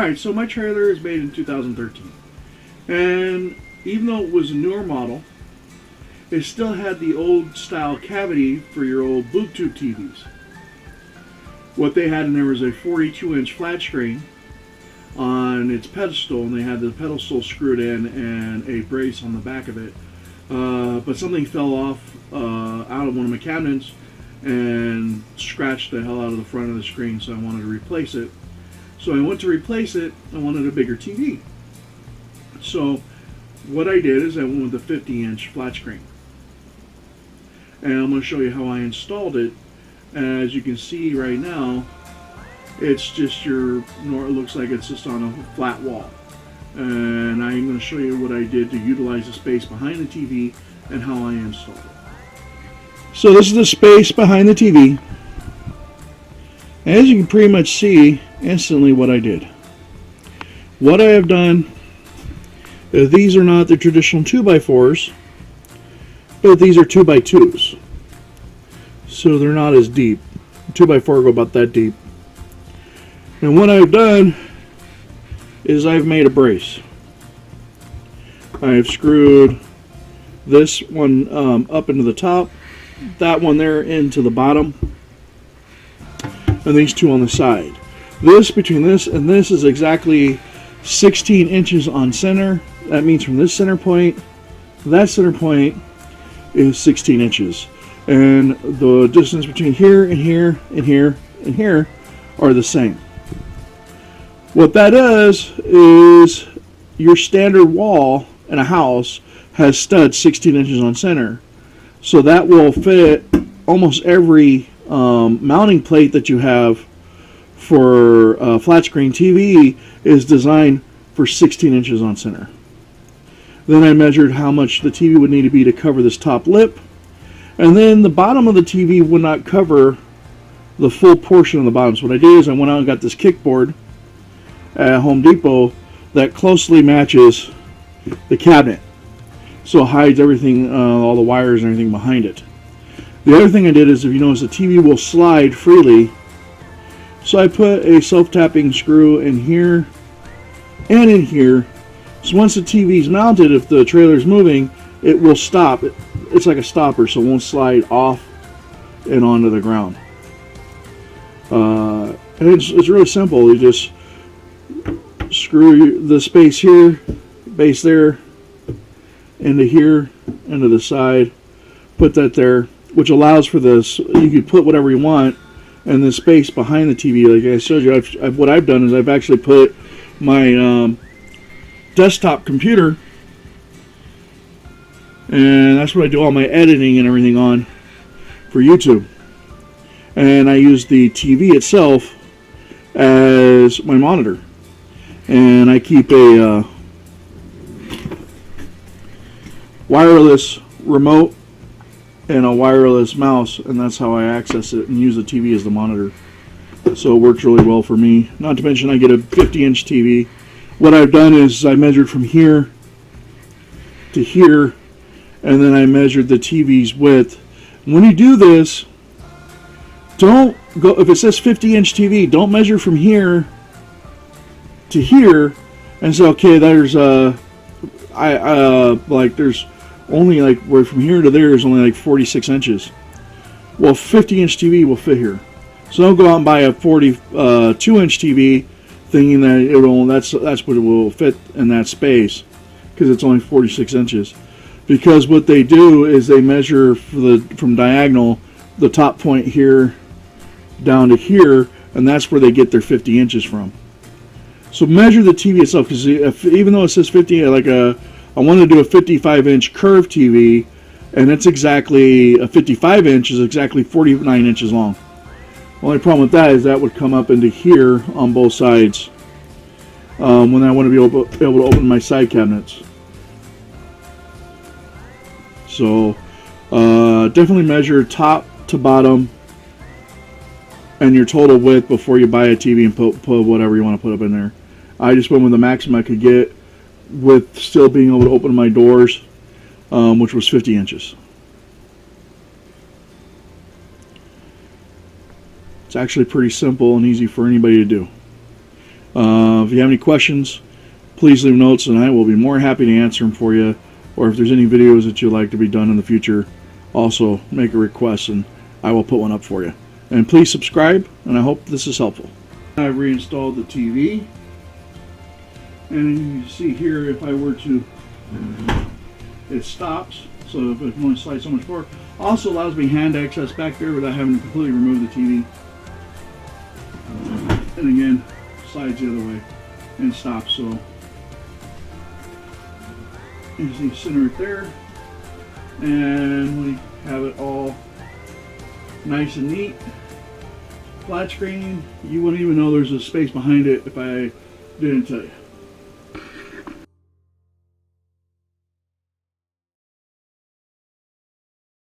Alright, so my trailer is made in 2013. And even though it was a newer model, it still had the old style cavity for your old boob tube TVs. What they had in there was a 42-inch flat screen on its pedestal, and they had the pedestal screwed in and a brace on the back of it. But something fell off out of one of my cabinets and scratched the hell out of the front of the screen, so I wanted to replace it. So I went to replace it. I wanted a bigger TV. So what I did is I went with a 50-inch flat screen. And I'm going to show you how I installed it. As you can see right now, it's just it looks like it's just on a flat wall. And I'm going to show you what I did to utilize the space behind the TV and how I installed it. So this is the space behind the TV. As you can pretty much see instantly what I did. What I have done, these are not the traditional 2x4s, but these are 2x2s. So they're not as deep. 2x4 go about that deep. And what I've done is I've made a brace. I've screwed this one up into the top, that one there into the bottom, and these two on the side. This, between this and this, is exactly 16 inches on center. That means from this center point to that center point is 16 inches. And the distance between here and here and here and here are the same. What that is your standard wall in a house has studs 16 inches on center. So that will fit almost every mounting plate that you have for a flat screen TV is designed for 16 inches on center. Then I measured how much the TV would need to be to cover this top lip. And then the bottom of the TV would not cover the full portion of the bottom. So what I did is I went out and got this kickboard at Home Depot that closely matches the cabinet. So it hides everything, all the wires and everything behind it. The other thing I did is, if you notice, the TV will slide freely. So I put a self-tapping screw in here and in here. So once the TV is mounted, if the trailer is moving, it will stop. It's like a stopper, so it won't slide off and onto the ground. And it's really simple. You just screw the space here, base there, into here, into the side. Put that there, which allows for this. You can put whatever you want in the space behind the TV. Like I showed you, what I've done is I've actually put my desktop computer, and that's what I do all my editing and everything on for YouTube. And I use the TV itself as my monitor. And I keep a wireless remote and a wireless mouse, and that's how I access it and use the TV as the monitor. So it works really well for me. Not to mention I get a 50-inch TV. What I've done is I measured from here to here, and then I measured the TV's width. When you do this, don't go, if it says 50-inch TV, don't measure from here to here and say, okay, there's like there's only like, where from here to there is only like 46 inches. Well, 50-inch TV will fit here. So don't go out and buy a 42-inch TV thinking that that's what it will fit in that space, because it's only 46 inches. Because what they do is they measure from diagonal, the top point here down to here, and that's where they get their 50 inches from. So measure the TV itself, because even though it says 50, I wanted to do a 55-inch curved TV, and it's exactly, a 55-inch is exactly 49 inches long. The only problem with that is that would come up into here on both sides when I want to be able to open my side cabinets. So definitely measure top to bottom and your total width before you buy a TV and put whatever you want to put up in there. I just went with the maximum I could get with still being able to open my doors, which was 50 inches. It's actually pretty simple and easy for anybody to do. If you have any questions, please leave notes and I will be more happy to answer them for you. Or if there's any videos that you'd like to be done in the future, also make a request and I will put one up for you. And please subscribe, and I hope this is helpful. I've reinstalled the TV, and you see here, if I were to, it stops, so if it can only slide so much forward. Also allows me hand access back there without having to completely remove the TV. And again, slides the other way and stops. So you see center it there, and we have it all nice and neat. Flat screen, you wouldn't even know there's a space behind it if I didn't tell you.